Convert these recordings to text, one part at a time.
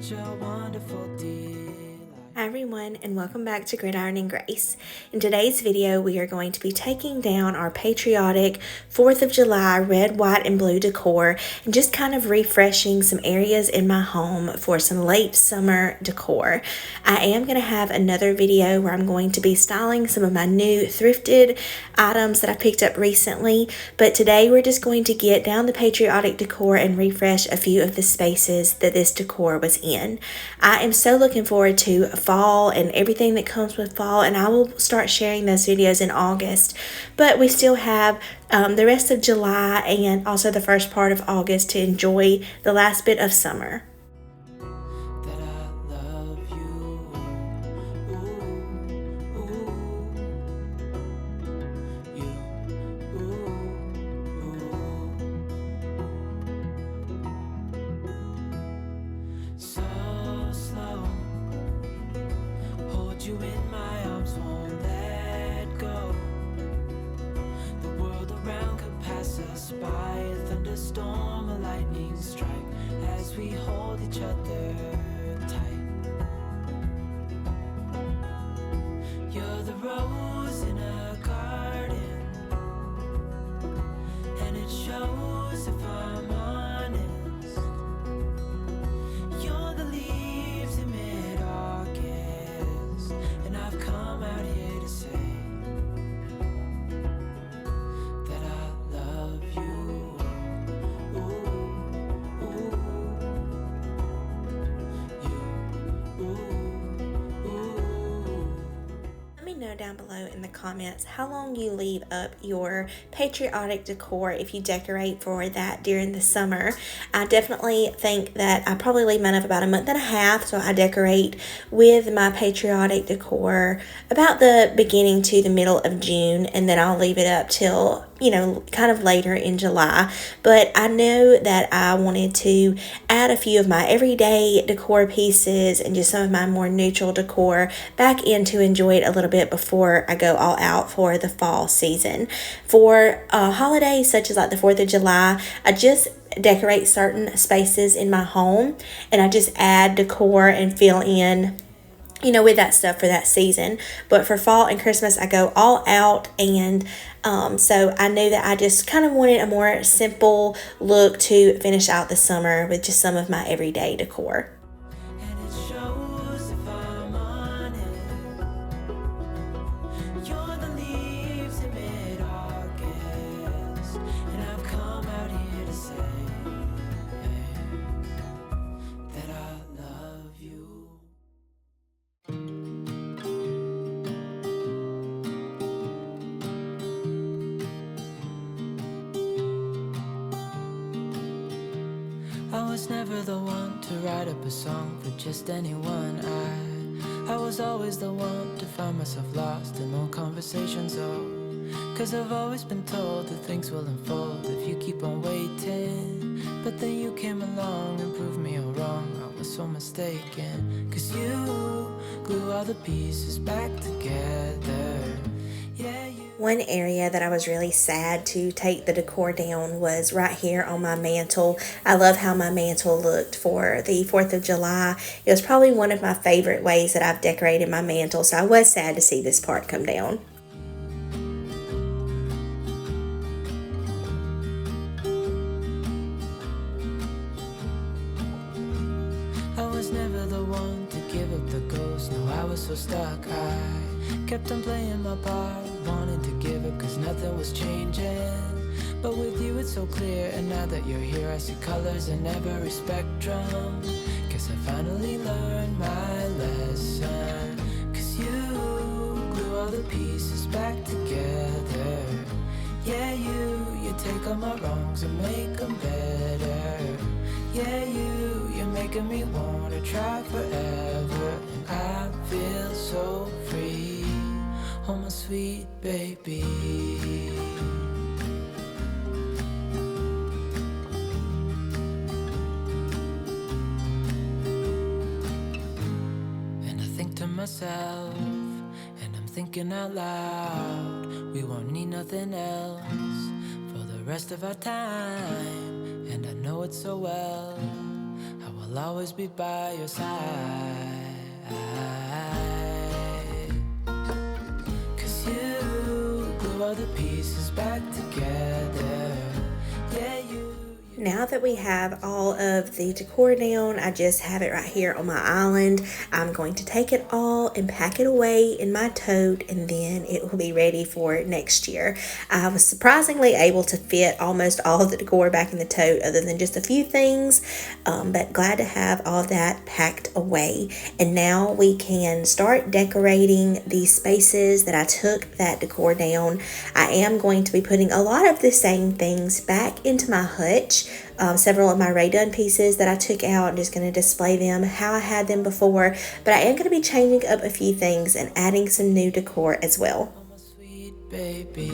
such a wonderful delight. Hi everyone, and welcome back to Gridiron and Grace. In today's video, we are going to be taking down our patriotic 4th of July red, white, and blue decor and just kind of refreshing some areas in my home for some late summer decor. I am going to have another video where I'm going to be styling some of my new thrifted items that I picked up recently, but today we're just going to get down the patriotic decor and refresh a few of the spaces that this decor was in. I am so looking forward to fall and everything that comes with fall, and I will start sharing those videos in August, but we still have the rest of July and also the first part of August to enjoy the last bit of summer. That I love you. Ooh, you. So slow. Hold you in my arms, won't let go. The world around could pass us by, a thunderstorm, a lightning strike, as we hold each other tight. You're the rose in a garden, and it shows if I'm honest. You're the leaves in mid-August, and I've come out here to say that I love you. Let me know down below in the comments how long you leave up your patriotic decor if you decorate for that during the summer. I definitely think that I probably leave mine up about a month and a half, so I decorate with my patriotic decor about the beginning to the middle of June, and then I'll leave it up till, you know, kind of later in July. But I know that I wanted to add a few of my everyday decor pieces and just some of my more neutral decor back in to enjoy it a little bit before I go all out for the fall season. For holidays such as like the 4th of July, I just decorate certain spaces in my home and I just add decor and fill in, you know, with that stuff for that season. But for fall and Christmas, I go all out, and so I knew that I just kind of wanted a more simple look to finish out the summer with just some of my everyday decor. And it shows if I'm honest. You're the leaves in mid-August, and I've come out here to say that I love you. I was never the one to write up a song for just anyone. I was always the one to find myself lost in old conversations. Oh, 'cause I've always been told that things will unfold if you keep on waiting. But then you came along and proved me all wrong. I was so mistaken, 'cause you glue all the pieces back together. Yeah, you. One area that I was really sad to take the decor down was right here on my mantle. I love how my mantle looked for the 4th of July. It was probably one of my favorite ways that I've decorated my mantle, so I was sad to see this part come down. I was never the one to give up the ghost. No, I was so stuck. I kept on playing my part, wanting to give up 'cause nothing was changing. But with you it's so clear, and now that you're here I see colors in every spectrum. Guess I finally learned my lesson, 'cause you glue all the pieces back together. Yeah, you take all my wrongs and make them better. Yeah, you're making me wanna try forever, and I feel so free. Oh, my sweet baby. And I think to myself, and I'm thinking out loud, we won't need nothing else for the rest of our time. And I know it so well, how I'll always be by your side. 'Cause you glue all the pieces back together. Yeah, you. Now that we have all of the decor down, I just have it right here on my island. I'm going to take it all and pack it away in my tote, and then it will be ready for next year. I was surprisingly able to fit almost all of the decor back in the tote other than just a few things, but glad to have all of that packed away. And now we can start decorating these spaces that I took that decor down. I am going to be putting a lot of the same things back into my hutch. Several of my Ray Dunn pieces that I took out. I'm just going to display them how I had them before, but I am going to be changing up a few things and adding some new decor as well. Oh, my sweet baby.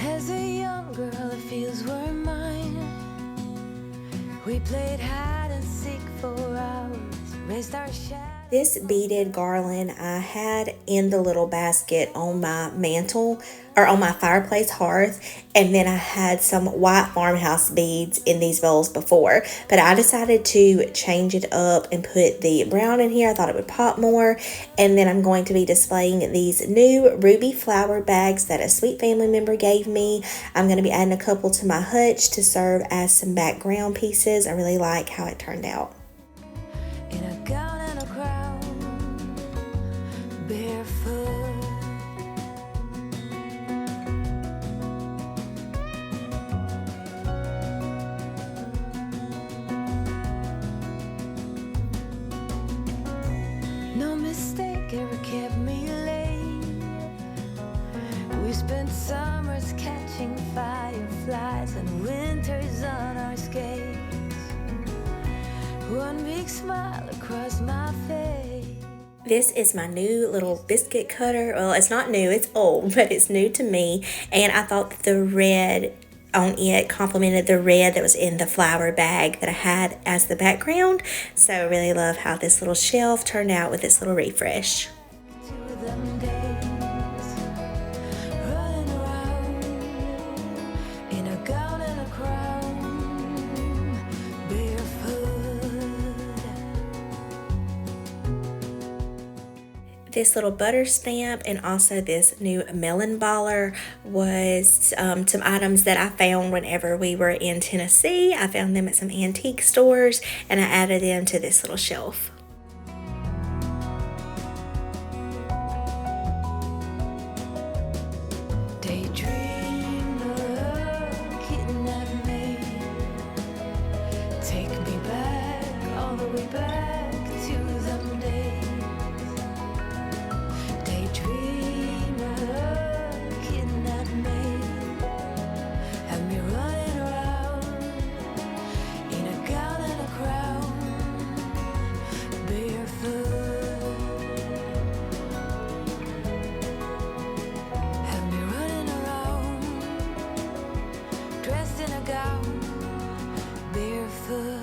As a young girl, it feels we're mine. We played hide and seek for hours, raised our shadows. This beaded garland I had in the little basket on my mantle or on my fireplace hearth, and then I had some white farmhouse beads in these bowls before, but I decided to change it up and put the brown in here. I thought it would pop more, and then I'm going to be displaying these new ruby flower bags that a sweet family member gave me. I'm going to be adding a couple to my hutch to serve as some background pieces. I really like how it turned out. In a gown and a crown, barefoot. No mistake ever kept me late. We spent summers catching fireflies and winters on our skates. One big smile across my face. This is my new little biscuit cutter. Well, it's not new, it's old, but it's new to me. And I thought that the red on it complemented the red that was in the flower bag that I had as the background. So I really love how this little shelf turned out with this little refresh. To them days, running around in a gown and a crown, barefoot. This little butter stamp and also this new melon baller was some items that I found whenever we were in Tennessee. I found them at some antique stores and I added them to this little shelf. Daydreamer, kidnap me, take me back, all the way back to them days. Daydreamer, kidnap me, have me running around in a gown and a crown, barefoot. Have me running around, dressed in a gown, barefoot.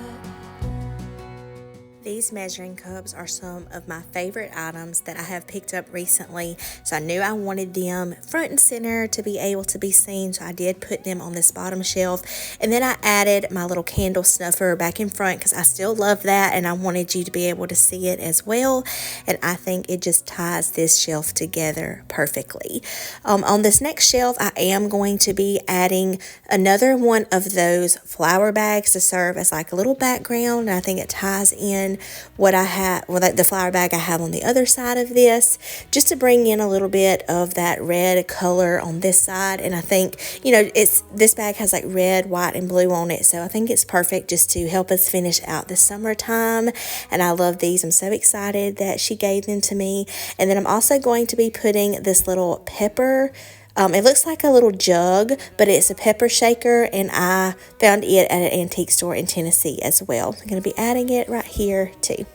These measuring cups are some of my favorite items that I have picked up recently. So I knew I wanted them front and center to be able to be seen. So I did put them on this bottom shelf. And then I added my little candle snuffer back in front because I still love that. And I wanted you to be able to see it as well. And I think it just ties this shelf together perfectly. On this next shelf, I am going to be adding another one of those flower bags to serve as like a little background. And I think it ties in what I have, well, the flower bag I have on the other side of this, just to bring in a little bit of that red color on this side. And I think, you know, this bag has like red, white, and blue on it, so I think it's perfect just to help us finish out the summertime. And I love these. I'm so excited that she gave them to me. And then I'm also going to be putting this little pepper. It looks like a little jug, but it's a pepper shaker, and I found it at an antique store in Tennessee as well. I'm going to be adding it right here too.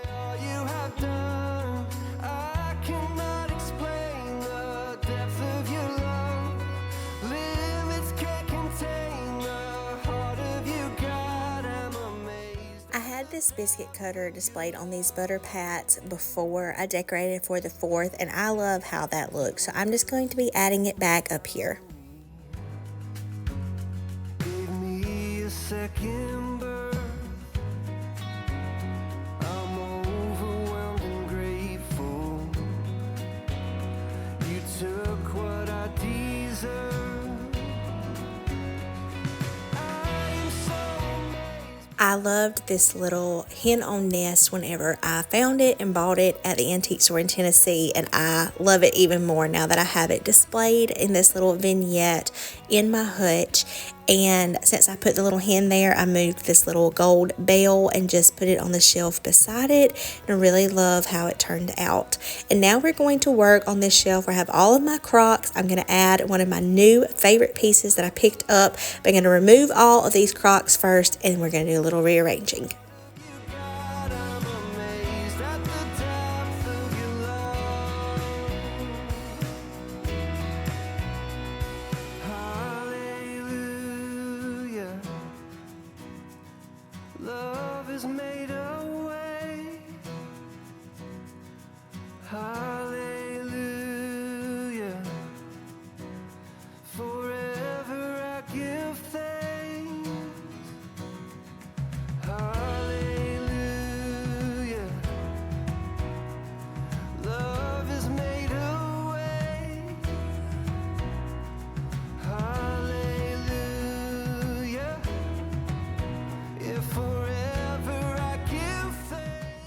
All you have done, I cannot explain. this biscuit cutter displayed on these butter pats before I decorated for the 4th, and I love how that looks. So I'm just going to be adding it back up here. Give me a second birth. I'm overwhelmed and grateful. You took what I deserve. I loved this little hen-on nest whenever I found it and bought it at the antique store in Tennessee, and I love it even more now that I have it displayed in this little vignette in my hutch. And since I put the little hen there, I moved this little gold bell and just put it on the shelf beside it, and I really love how it turned out. And now we're going to work on this shelf where I have all of my Crocs. I'm going to add one of my new favorite pieces that I picked up, but I'm going to remove all of these Crocs first, and we're going to do a little rearranging. Love has made a way. Hallelujah. Forever I give thanks. Hallelujah. Love has made a way. Hallelujah. If forever I give thanks.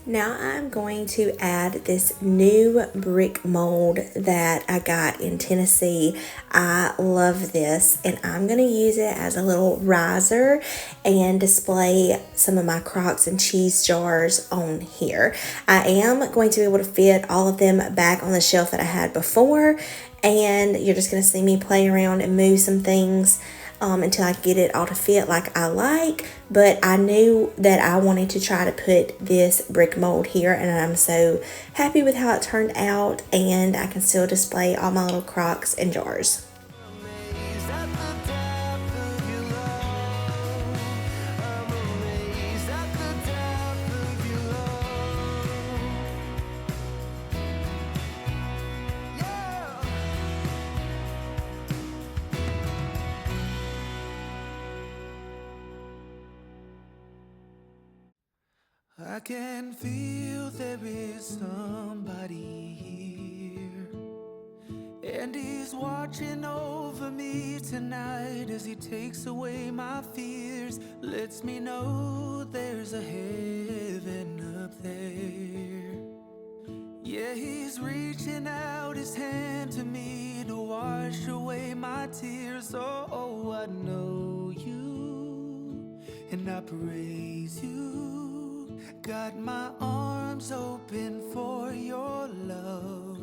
Now I'm going to add this new brick mold that I got in Tennessee. I love this, and I'm going to use it as a little riser and display some of my Crocs and cheese jars on here. I am going to be able to fit all of them back on the shelf that I had before, and you're just going to see me play around and move some things until I get it all to fit like I like. But I knew that I wanted to try to put this brick mold here, and I'm so happy with how it turned out, and I can still display all my little Crocs and jars. I can feel there is somebody here, and he's watching over me tonight as he takes away my fears, lets me know there's a heaven up there. Yeah, he's reaching out his hand to me to wash away my tears. Oh, I know you, and I praise you. Got my arms open for your love.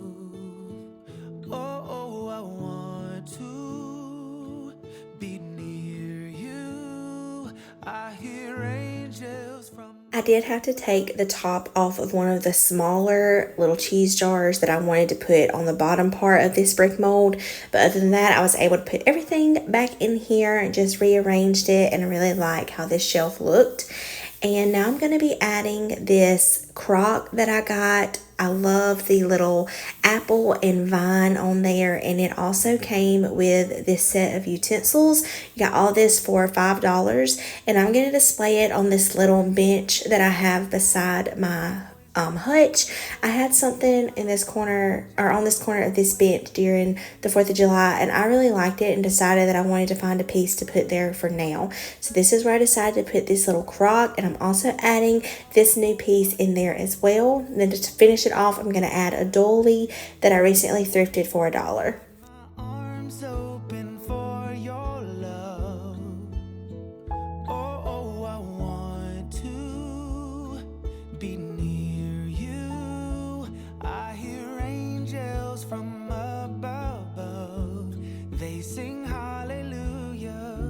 Oh, I want to be near you. I hear angels from... I did have to take the top off of one of the smaller little cheese jars that I wanted to put on the bottom part of this brick mold. But other than that, I was able to put everything back in here and just rearranged it, and I really like how this shelf looked. And now I'm going to be adding this crock that I got. I love the little apple and vine on there, and it also came with this set of utensils. You got all this for $5, and I'm going to display it on this little bench that I have beside my hutch. I had something in this corner, or on this corner of this bench during the 4th of July, and I really liked it and decided that I wanted to find a piece to put there for now. So this is where I decided to put this little crock, and I'm also adding this new piece in there as well. And then to finish it off, I'm going to add a dolly that I recently thrifted for $1. Arms open for your love. Oh, I want to be near you. I hear angels from above. They sing hallelujah.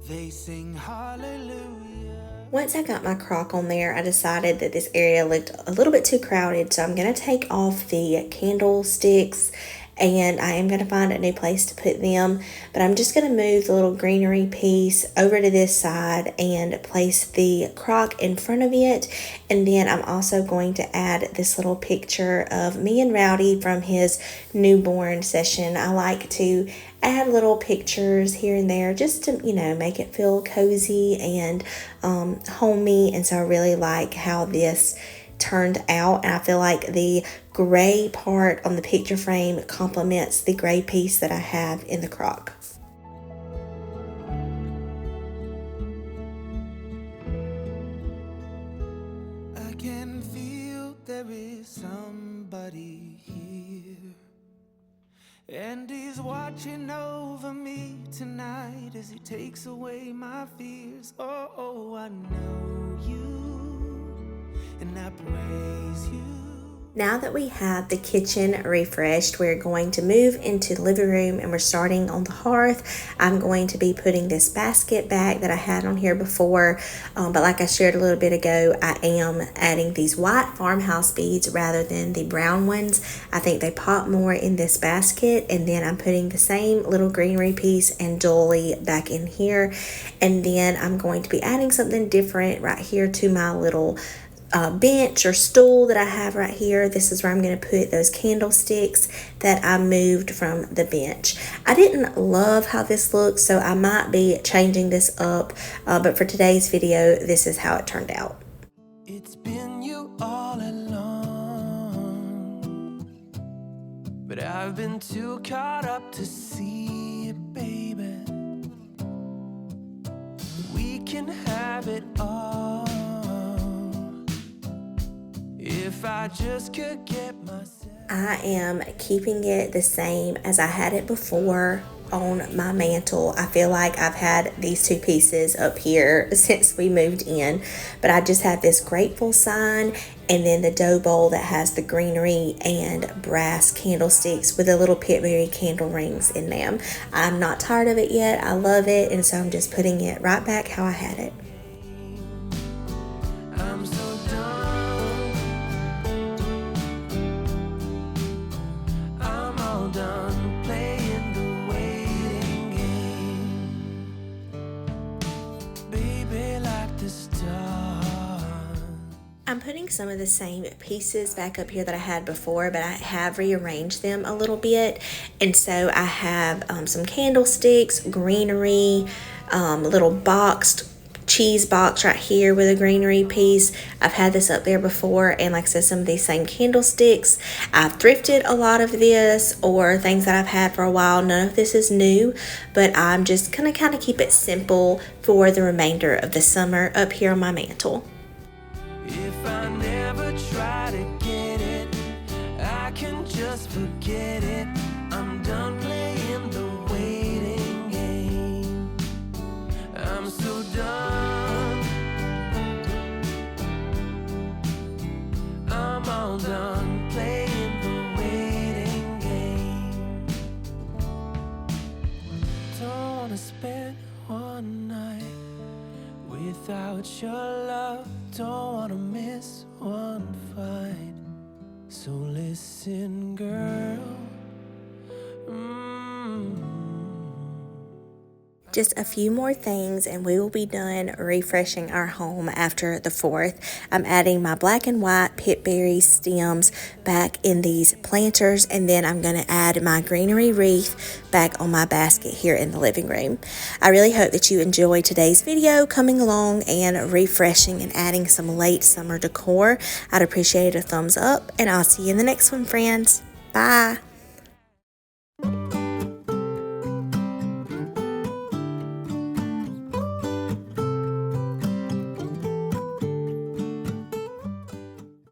They sing hallelujah. Once I got my crock on there, I decided that this area looked a little bit too crowded, so I'm going to take off the candlesticks and I am going to find a new place to put them. But I'm just going to move the little greenery piece over to this side and place the crock in front of it. And then I'm also going to add this little picture of me and Rowdy from his newborn session. I like to add little pictures here and there just to, make it feel cozy and homey. And so I really like how this turned out, and I feel like the gray part on the picture frame complements the gray piece that I have in the crock. I can feel there is somebody here, and he's watching over me tonight as he takes away my fears. Oh, I know you, and I praise you. Now that we have the kitchen refreshed, we're going to move into the living room, and we're starting on the hearth. I'm going to be putting this basket back that I had on here before, but like I shared a little bit ago, I am adding these white farmhouse beads rather than the brown ones. I think they pop more in this basket, and then I'm putting the same little greenery piece and dolly back in here, and then I'm going to be adding something different right here to my little bench or stool that I have right here. This is where I'm going to put those candlesticks that I moved from the bench. I didn't love how this looks, so I might be changing this up, but for today's video, this is how it turned out. It's been you all along, but I've been too caught up to see it, baby. We can have it all if I just could get myself. I am keeping it the same as I had it before on my mantle. I feel like I've had these two pieces up here since we moved in, but I just have this grateful sign and then the dough bowl that has the greenery and brass candlesticks with the little pitberry candle rings in them. I'm not tired of it yet. I love it, and so I'm just putting it right back how I had it. I'm so done. I'm all done playing the waiting game, baby, like the stars. I'm putting some of the same pieces back up here that I had before, but I have rearranged them a little bit. And so I have some candlesticks, greenery, little boxed cheese box right here with a greenery piece. I've had this up there before, and like I said, some of these same candlesticks. I've thrifted a lot of this or things that I've had for a while. None of this is new, but I'm just gonna kind of keep it simple for the remainder of the summer up here on my mantle. If I never try to get it, I can just forget it. I'm done playing the waiting game. I'm so done. I'm all done playing the waiting game. Don't wanna spend one night without your love. Don't wanna miss one fight. So listen, girl. Just a few more things and we will be done refreshing our home after the 4th. I'm adding my black and white pitberry stems back in these planters, and then I'm going to add my greenery wreath back on my basket here in the living room. I really hope that you enjoyed today's video, coming along and refreshing and adding some late summer decor. I'd appreciate a thumbs up, and I'll see you in the next one, friends. Bye.